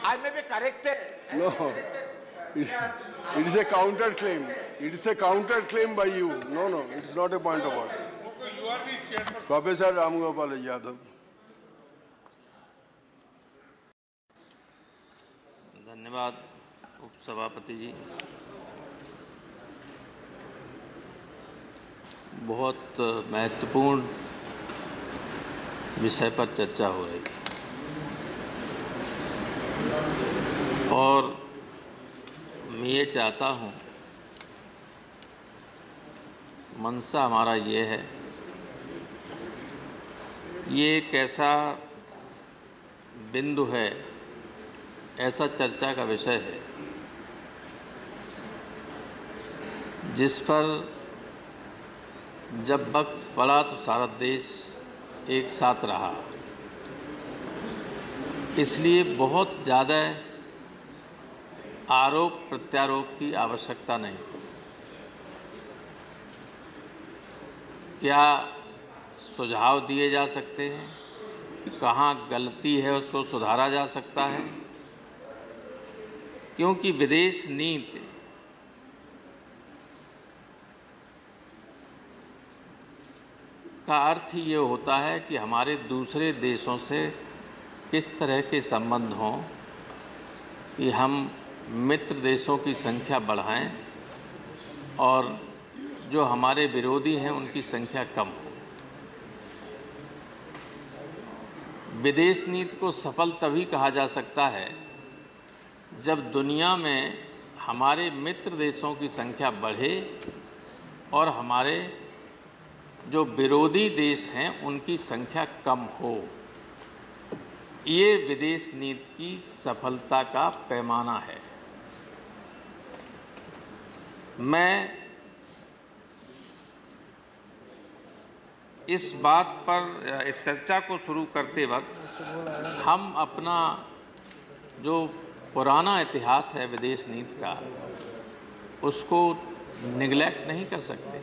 I may be corrected. No, it is a counter claim. It is a counter claim by you. No, it is not a point of order. You are the chairman. Professor Ram Gopal Yadav. धन्यवाद उपसभापति जी। बहुत महत्वपूर्ण विषय पर चर्चा हो रही है और मैं ये चाहता हूँ, मंशा हमारा ये है, ये एक ऐसा बिंदु है, ऐसा चर्चा का विषय है जिस पर जब वक्त पड़ा तो सारा देश एक साथ रहा, इसलिए बहुत ज़्यादा आरोप प्रत्यारोप की आवश्यकता नहीं। क्या सुझाव दिए जा सकते हैं, कहाँ गलती है उसको सुधारा जा सकता है, क्योंकि विदेश नीति का अर्थ ही ये होता है कि हमारे दूसरे देशों से किस तरह के संबंध हों कि हम मित्र देशों की संख्या बढ़ाएं और जो हमारे विरोधी हैं उनकी संख्या कम हो। विदेश नीति को सफल तभी कहा जा सकता है जब दुनिया में हमारे मित्र देशों की संख्या बढ़े और हमारे जो विरोधी देश हैं उनकी संख्या कम हो। ये विदेश नीति की सफलता का पैमाना है। मैं इस बात पर, इस चर्चा को शुरू करते वक्त हम अपना जो पुराना इतिहास है विदेश नीति का, उसको निगलेक्ट नहीं कर सकते,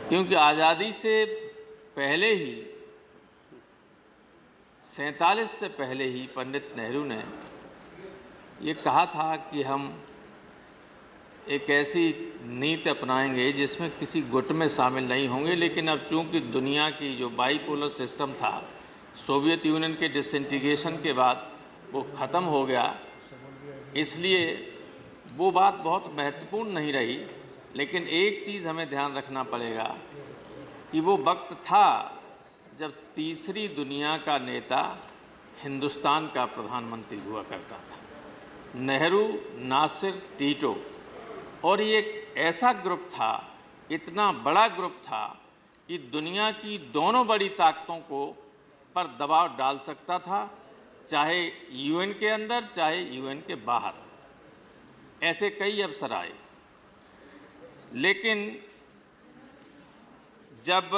क्योंकि आज़ादी से पहले ही 47 से पहले ही पंडित नेहरू ने ये कहा था कि हम एक ऐसी नीति अपनाएंगे जिसमें किसी गुट में शामिल नहीं होंगे। लेकिन अब चूंकि दुनिया की जो बाईपोलर सिस्टम था, सोवियत यूनियन के डिसइंटीग्रेशन के बाद वो ख़त्म हो गया, इसलिए वो बात बहुत महत्वपूर्ण नहीं रही। लेकिन एक चीज़ हमें ध्यान रखना पड़ेगा कि वो वक्त था जब तीसरी दुनिया का नेता हिंदुस्तान का प्रधानमंत्री हुआ करता था, नेहरू, नासिर, टीटो, और ये एक ऐसा ग्रुप था, इतना बड़ा ग्रुप था कि दुनिया की दोनों बड़ी ताकतों को पर दबाव डाल सकता था, चाहे यूएन के अंदर चाहे यूएन के बाहर। ऐसे कई अवसर आए, लेकिन जब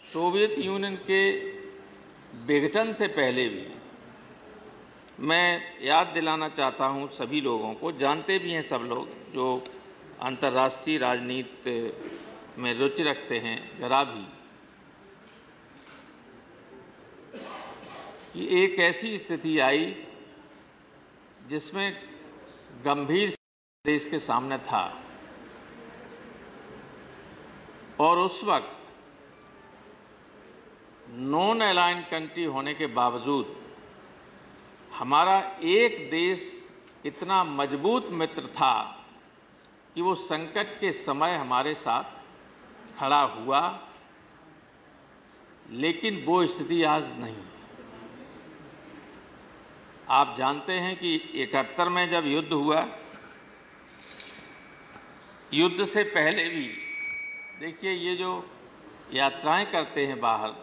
सोवियत यूनियन के विघटन से पहले भी, मैं याद दिलाना चाहता हूं सभी लोगों को, जानते भी हैं सब लोग जो अंतर्राष्ट्रीय राजनीति में रुचि रखते हैं जरा भी, कि एक ऐसी स्थिति आई जिसमें गंभीर देश के सामने था और उस वक्त नॉन अलाइन कंट्री होने के बावजूद हमारा एक देश इतना मजबूत मित्र था कि वो संकट के समय हमारे साथ खड़ा हुआ, लेकिन वो स्थिति आज नहीं है। आप जानते हैं कि 71 में जब युद्ध हुआ, युद्ध से पहले भी देखिए ये जो यात्राएं करते हैं बाहर,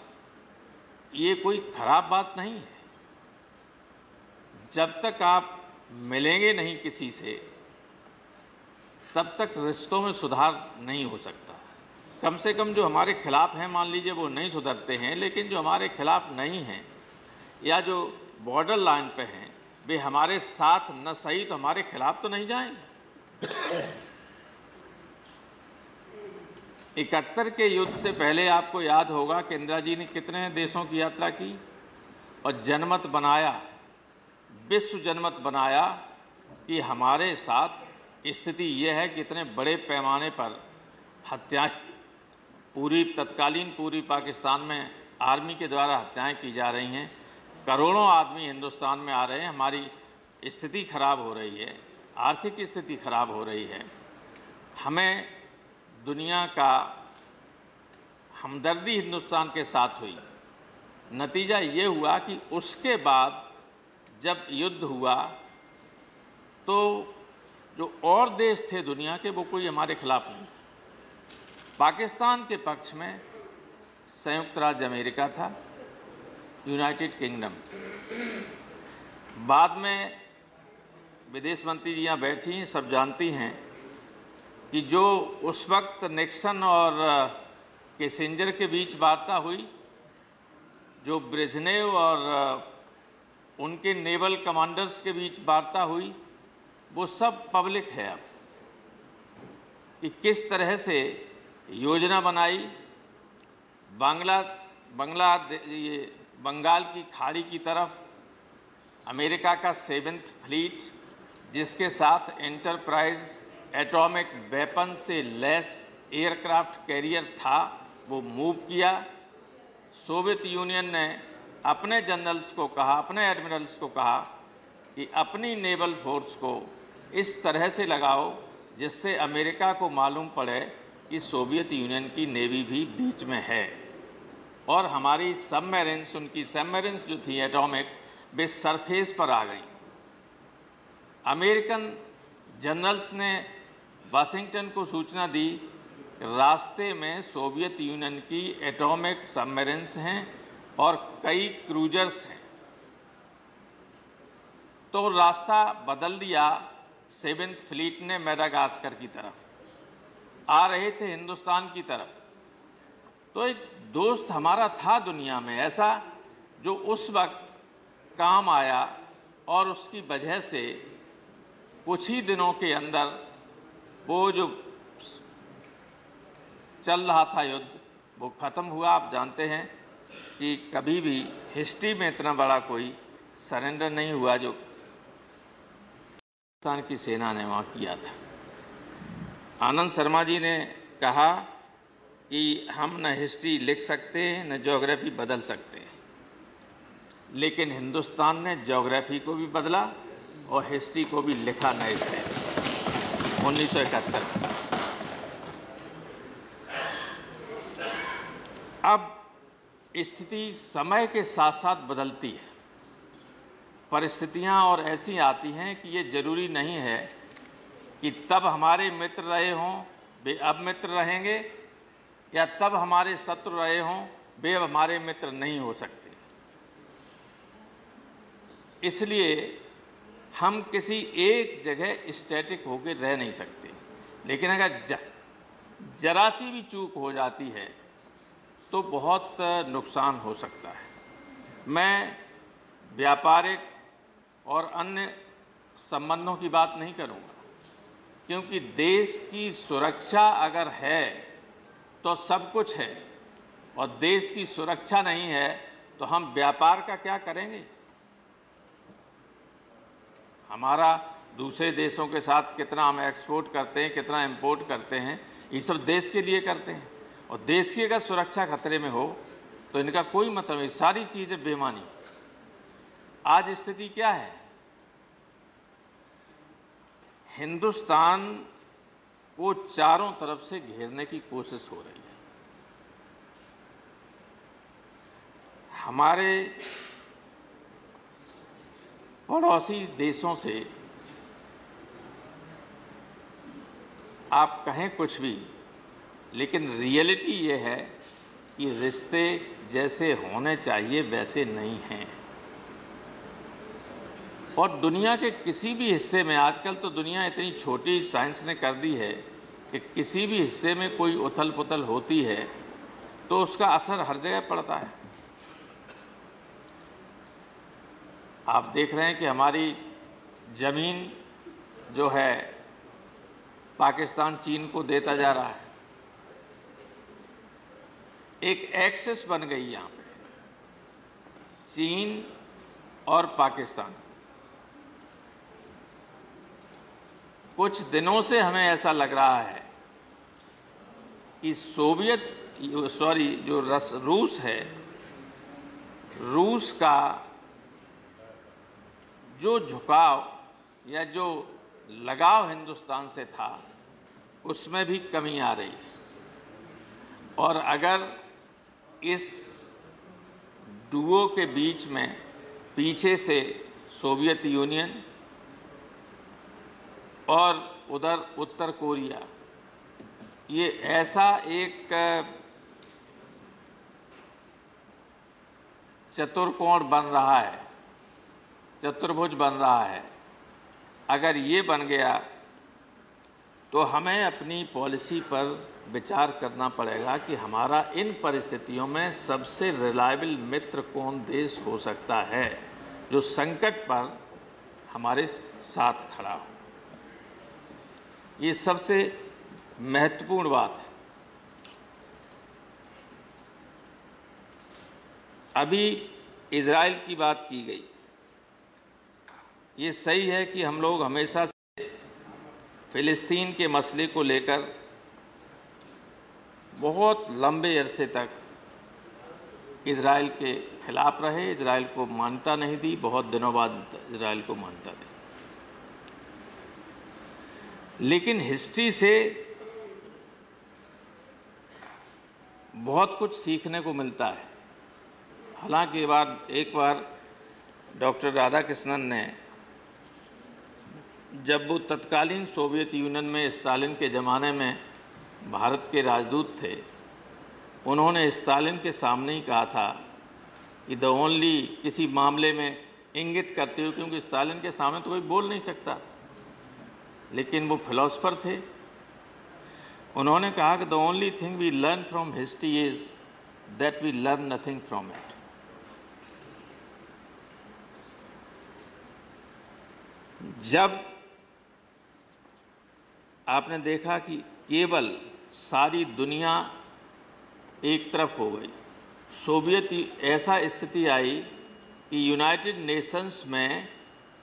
ये कोई खराब बात नहीं है। जब तक आप मिलेंगे नहीं किसी से, तब तक रिश्तों में सुधार नहीं हो सकता। कम से कम जो हमारे खिलाफ हैं, मान लीजिए वो नहीं सुधरते हैं, लेकिन जो हमारे खिलाफ नहीं हैं या जो बॉर्डर लाइन पे हैं, वे हमारे साथ न सही तो हमारे खिलाफ तो नहीं जाएंगे। 71 के युद्ध से पहले आपको याद होगा कि इंदिरा जी ने कितने देशों की यात्रा की और जनमत बनाया, विश्व जनमत बनाया कि हमारे साथ स्थिति यह है कि इतने बड़े पैमाने पर हत्याएं तत्कालीन पूरी पाकिस्तान में आर्मी के द्वारा हत्याएं की जा रही हैं, करोड़ों आदमी हिंदुस्तान में आ रहे हैं, हमारी स्थिति खराब हो रही है, आर्थिक स्थिति खराब हो रही है। हमें दुनिया का हमदर्दी हिंदुस्तान के साथ हुई। नतीजा ये हुआ कि उसके बाद जब युद्ध हुआ तो जो और देश थे दुनिया के वो कोई हमारे खिलाफ नहीं थे। पाकिस्तान के पक्ष में संयुक्त राज्य अमेरिका था, यूनाइटेड किंगडम था। बाद में विदेश मंत्री जी यहाँ बैठी हैं, सब जानती हैं कि जो उस वक्त निक्सन और किसिंजर के बीच वार्ता हुई, जो ब्रेजनेव और उनके नेवल कमांडर्स के बीच वार्ता हुई, वो सब पब्लिक है अब, कि किस तरह से योजना बनाई बंगाल की खाड़ी की तरफ अमेरिका का 7th फ्लीट, जिसके साथ एंटरप्राइज एटॉमिक वेपन से लैस एयरक्राफ्ट कैरियर था, वो मूव किया। सोवियत यूनियन ने अपने जनरल्स को कहा, अपने एडमिरल्स को कहा कि अपनी नेवल फोर्स को इस तरह से लगाओ जिससे अमेरिका को मालूम पड़े कि सोवियत यूनियन की नेवी भी बीच में है, और हमारी सबमरीन्स, उनकी सबमरीन्स जो थी एटॉमिक, वे सरफेस पर आ गई। अमेरिकन जनरल्स ने वाशिंगटन को सूचना दी रास्ते में सोवियत यूनियन की एटॉमिक सबमरीन्स हैं और कई क्रूजर्स हैं। तो रास्ता बदल दिया। 7th फ्लीट ने मेडागास्कर की तरफ आ रहे थे, हिंदुस्तान की तरफ। तो एक दोस्त हमारा था दुनिया में ऐसा जो उस वक्त काम आया, और उसकी वजह से कुछ ही दिनों के अंदर वो जो चल रहा था युद्ध, वो ख़त्म हुआ। आप जानते हैं कि कभी भी हिस्ट्री में इतना बड़ा कोई सरेंडर नहीं हुआ जो पाकिस्तान की सेना ने वहाँ किया था। आनंद शर्मा जी ने कहा कि हम न हिस्ट्री लिख सकते हैं न ज्योग्राफी बदल सकते हैं, लेकिन हिंदुस्तान ने ज्योग्राफी को भी बदला और हिस्ट्री को भी लिखा नए सिरे से 1971। अब स्थिति समय के साथ साथ बदलती है, परिस्थितियां और ऐसी आती हैं कि ये जरूरी नहीं है कि तब हमारे मित्र रहे हों वे अब मित्र रहेंगे, या तब हमारे शत्रु रहे हों वे अब हमारे मित्र नहीं हो सकते। इसलिए हम किसी एक जगह स्टैटिक होकर रह नहीं सकते, लेकिन अगर जरा सी भी चूक हो जाती है तो बहुत नुकसान हो सकता है। मैं व्यापारिक और अन्य संबंधों की बात नहीं करूँगा, क्योंकि देश की सुरक्षा अगर है तो सब कुछ है, और देश की सुरक्षा नहीं है तो हम व्यापार का क्या करेंगे। हमारा दूसरे देशों के साथ कितना हम एक्सपोर्ट करते हैं, कितना इंपोर्ट करते हैं, ये सब देश के लिए करते हैं, और देश की अगर सुरक्षा खतरे में हो तो इनका कोई मतलब नहीं, सारी चीज़ें बेमानी। आज स्थिति क्या है, हिंदुस्तान को चारों तरफ से घेरने की कोशिश हो रही है। हमारे पड़ोसी देशों से आप कहें कुछ भी, लेकिन रियलिटी ये है कि रिश्ते जैसे होने चाहिए वैसे नहीं हैं। और दुनिया के किसी भी हिस्से में, आजकल तो दुनिया इतनी छोटी साइंस ने कर दी है कि किसी भी हिस्से में कोई उथल पुथल होती है तो उसका असर हर जगह पड़ता है। आप देख रहे हैं कि हमारी ज़मीन जो है पाकिस्तान चीन को देता जा रहा है, एक एक्सेस बन गई यहाँ पे चीन और पाकिस्तान। कुछ दिनों से हमें ऐसा लग रहा है कि रूस है, रूस का जो झुकाव या जो लगाव हिंदुस्तान से था उसमें भी कमी आ रही है। और अगर इस डुओ के बीच में पीछे से सोवियत यूनियन और उधर उत्तर कोरिया, ये ऐसा एक चतुर्कोण बन रहा है, चतुर्भुज बन रहा है, अगर ये बन गया तो हमें अपनी पॉलिसी पर विचार करना पड़ेगा कि हमारा इन परिस्थितियों में सबसे रिलायबल मित्र कौन देश हो सकता है जो संकट पर हमारे साथ खड़ा हो। ये सबसे महत्वपूर्ण बात है। अभी इजराइल की बात की गई। ये सही है कि हम लोग हमेशा से फ़िलिस्तीन के मसले को लेकर बहुत लंबे अरसे तक इजराइल के खिलाफ रहे, इजराइल को मान्यता नहीं दी, बहुत दिनों बाद इजराइल को मान्यता दी। लेकिन हिस्ट्री से बहुत कुछ सीखने को मिलता है। हालांकि एक बार डॉक्टर राधाकृष्णन ने, जब वो तत्कालीन सोवियत यूनियन में स्टालिन के ज़माने में भारत के राजदूत थे, उन्होंने स्टालिन के सामने ही कहा था कि द ओनली, किसी मामले में इंगित करते हुए, क्योंकि स्टालिन के सामने तो कोई बोल नहीं सकता, लेकिन वो फिलोसफर थे। उन्होंने कहा कि the only thing we learn from history is that we learn nothing from it. जब आपने देखा कि केवल सारी दुनिया एक तरफ हो गई, सोवियत ऐसा स्थिति आई कि यूनाइटेड नेशंस में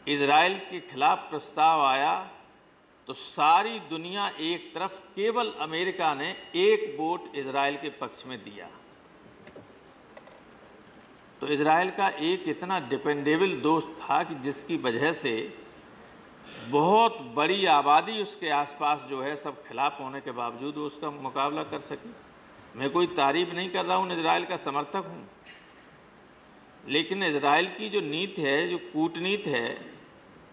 इजराइल के खिलाफ प्रस्ताव आया तो सारी दुनिया एक तरफ, केवल अमेरिका ने एक वोट इजराइल के पक्ष में दिया। तो इजराइल का एक इतना डिपेंडेबल दोस्त था कि जिसकी वजह से बहुत बड़ी आबादी उसके आसपास जो है सब खिलाफ होने के बावजूद वो उसका मुकाबला कर सकी। मैं कोई तारीफ नहीं कर रहा हूँ, इजराइल का समर्थक हूँ, लेकिन इजराइल की जो नीति है, जो कूटनीति है,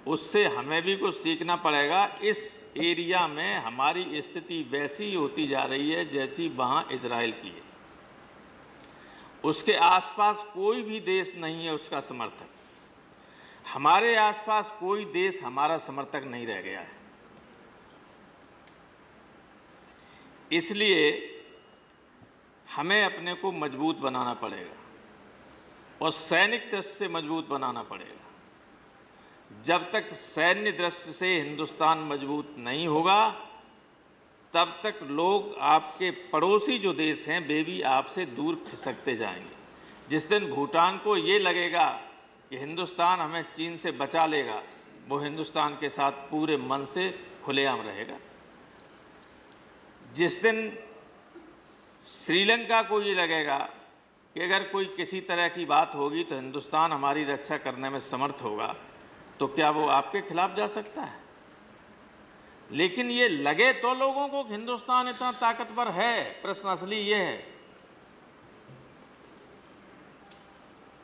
उससे हमें भी कुछ सीखना पड़ेगा। इस एरिया में हमारी स्थिति वैसी होती जा रही है जैसी वहाँ इजराइल की है। उसके आसपास कोई भी देश नहीं है उसका समर्थक, हमारे आसपास कोई देश हमारा समर्थक नहीं रह गया है। इसलिए हमें अपने को मजबूत बनाना पड़ेगा और सैनिक दृष्टि से मजबूत बनाना पड़ेगा। जब तक सैन्य दृष्टि से हिंदुस्तान मजबूत नहीं होगा, तब तक लोग, आपके पड़ोसी जो देश हैं, वे भी आपसे दूर खिसकते जाएंगे। जिस दिन भूटान को ये लगेगा कि हिंदुस्तान हमें चीन से बचा लेगा, वो हिंदुस्तान के साथ पूरे मन से खुलेआम रहेगा। जिस दिन श्रीलंका को ये लगेगा कि अगर कोई किसी तरह की बात होगी तो हिंदुस्तान हमारी रक्षा करने में समर्थ होगा, तो क्या वो आपके खिलाफ जा सकता है? लेकिन ये लगे तो लोगों को हिंदुस्तान इतना ताकतवर है। प्रश्न असली ये है,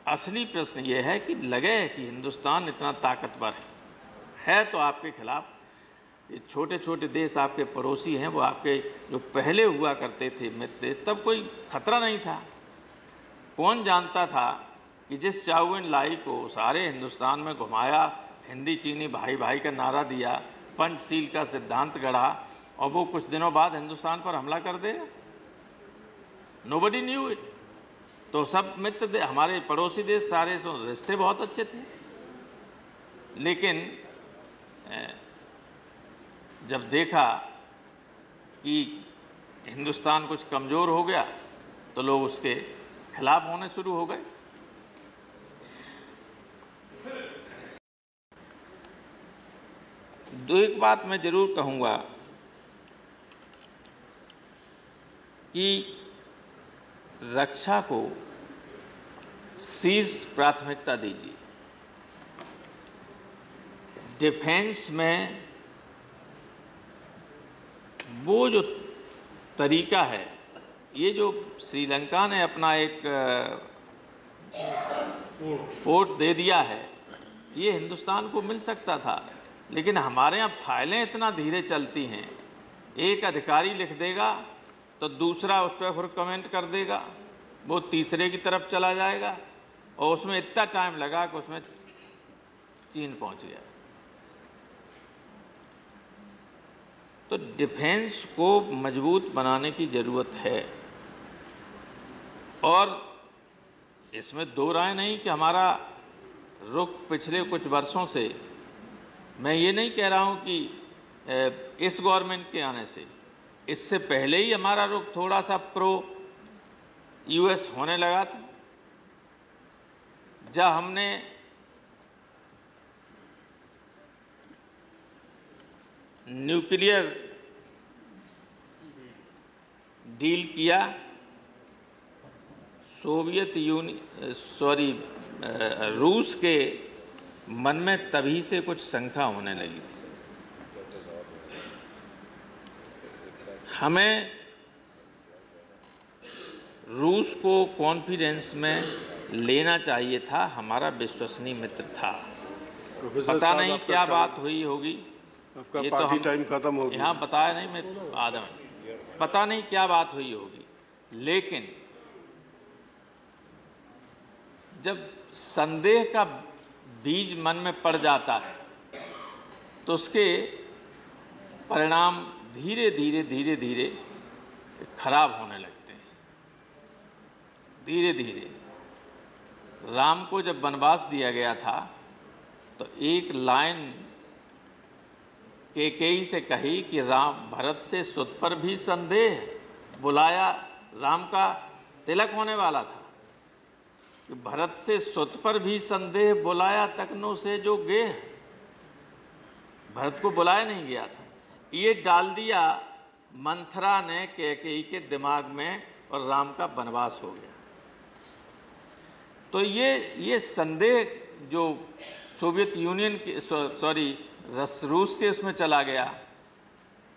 असली प्रश्न ये है कि लगे कि हिंदुस्तान इतना ताकतवर है तो आपके खिलाफ ये छोटे छोटे देश आपके पड़ोसी हैं, वो आपके जो पहले हुआ करते थे मित्र, तब कोई खतरा नहीं था। कौन जानता था कि जिस चाउ एन लाई को सारे हिंदुस्तान में घुमाया, हिंदी चीनी भाई भाई का नारा दिया, पंचशील का सिद्धांत गढ़ा, और वो कुछ दिनों बाद हिंदुस्तान पर हमला कर देगा? Nobody knew it. तो सब मित्र, हमारे पड़ोसी देश सारे रिश्ते बहुत अच्छे थे, लेकिन जब देखा कि हिंदुस्तान कुछ कमज़ोर हो गया तो लोग उसके खिलाफ होने शुरू हो गए। एक बात मैं जरूर कहूँगा कि रक्षा को शीर्ष प्राथमिकता दीजिए। डिफेंस में वो जो तरीका है, ये जो श्रीलंका ने अपना एक पोर्ट दे दिया है, ये हिंदुस्तान को मिल सकता था, लेकिन हमारे यहाँ फाइलें इतना धीरे चलती हैं। एक अधिकारी लिख देगा तो दूसरा उस पर फिर कमेंट कर देगा, वो तीसरे की तरफ चला जाएगा और उसमें इतना टाइम लगा कि उसमें चीन पहुंच गया। तो डिफेंस को मजबूत बनाने की ज़रूरत है और इसमें दो राय नहीं कि हमारा रुख पिछले कुछ वर्षों से, मैं ये नहीं कह रहा हूँ कि इस गवर्नमेंट के आने से, इससे पहले ही हमारा रुख थोड़ा सा प्रो यूएस होने लगा था। जब हमने न्यूक्लियर डील किया, रूस के मन में तभी से कुछ शंका होने लगी थी। हमें रूस को कॉन्फिडेंस में लेना चाहिए था, हमारा विश्वसनीय मित्र था। पता नहीं क्या बात हुई होगी, आपका ये पार्टी तो टाइम खत्म हो गया। यहाँ बताया नहीं, मैं आदम, पता नहीं क्या बात हुई होगी, लेकिन जब संदेह का बीज मन में पड़ जाता है तो उसके परिणाम धीरे धीरे धीरे धीरे खराब होने लगते हैं। धीरे धीरे राम को जब वनवास दिया गया था तो एक लाइन कैकेयी से कही कि राम भरत से सुत पर भी संदेह, बुलाया, राम का तिलक होने वाला था कि भरत से सुत पर भी संदेह, बुलाया तकनो से जो गेह। भरत को बुलाया नहीं गया था, ये डाल दिया मंथरा ने कैकेयी के दिमाग में और राम का वनवास हो गया। तो ये संदेह जो सोवियत यूनियन के रूस के उसमें चला गया,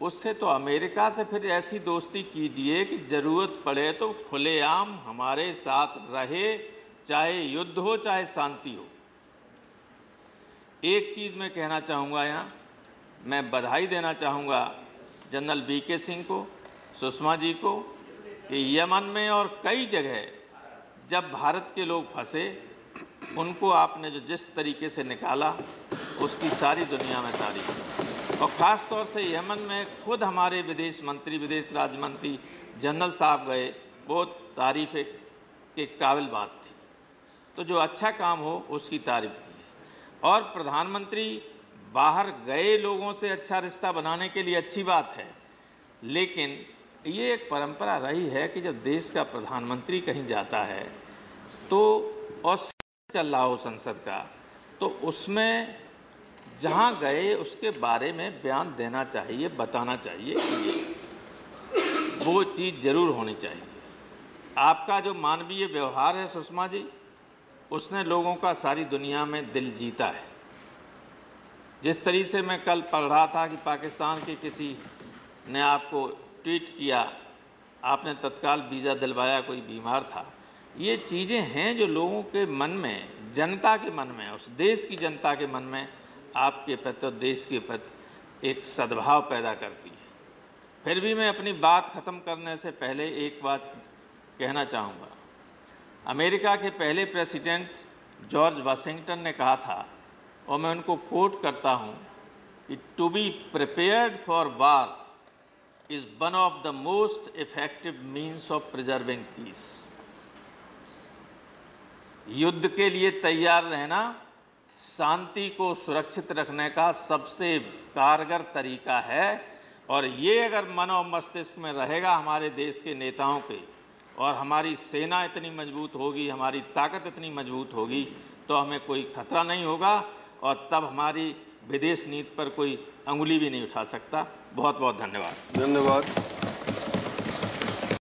उससे तो अमेरिका से फिर ऐसी दोस्ती कीजिए कि ज़रूरत पड़े तो खुलेआम हमारे साथ रहे, चाहे युद्ध हो चाहे शांति हो। एक चीज़ मैं कहना चाहूँगा, यहाँ मैं बधाई देना चाहूँगा जनरल वीके सिंह को, सुषमा जी को, कि यमन में और कई जगह जब भारत के लोग फंसे, उनको आपने जो जिस तरीके से निकाला, उसकी सारी दुनिया में तारीफ है। और ख़ास तौर से यमन में खुद हमारे विदेश मंत्री, विदेश राज्य मंत्री जनरल साहब गए, बहुत तारीफ के काबिल बात थी। तो जो अच्छा काम हो उसकी तारीफ की। और प्रधानमंत्री बाहर गए लोगों से अच्छा रिश्ता बनाने के लिए अच्छी बात है, लेकिन ये एक परंपरा रही है कि जब देश का प्रधानमंत्री कहीं जाता है तो और चल रहा हो संसद का, तो उसमें जहाँ गए उसके बारे में बयान देना चाहिए, बताना चाहिए कि ये वो चीज़ ज़रूर होनी चाहिए। आपका जो मानवीय व्यवहार है सुषमा जी, उसने लोगों का सारी दुनिया में दिल जीता है। जिस तरीके से मैं कल पढ़ रहा था कि पाकिस्तान के किसी ने आपको ट्वीट किया, आपने तत्काल वीज़ा दिलवाया, कोई बीमार था। ये चीज़ें हैं जो लोगों के मन में, जनता के मन में, उस देश की जनता के मन में आपके प्रति और देश के प्रति एक सद्भाव पैदा करती है। फिर भी मैं अपनी बात ख़त्म करने से पहले एक बात कहना चाहूँगा। अमेरिका के पहले प्रेसिडेंट जॉर्ज वाशिंगटन ने कहा था, और मैं उनको कोट करता हूँ कि to be prepared for war is one of the most effective means of preserving peace. युद्ध के लिए तैयार रहना शांति को सुरक्षित रखने का सबसे कारगर तरीका है। और ये अगर मन और मस्तिष्क में रहेगा हमारे देश के नेताओं के और हमारी सेना इतनी मजबूत होगी, हमारी ताकत इतनी मजबूत होगी, तो हमें कोई खतरा नहीं होगा और तब हमारी विदेश नीति पर कोई अंगुली भी नहीं उठा सकता। बहुत बहुत धन्यवाद। धन्यवाद।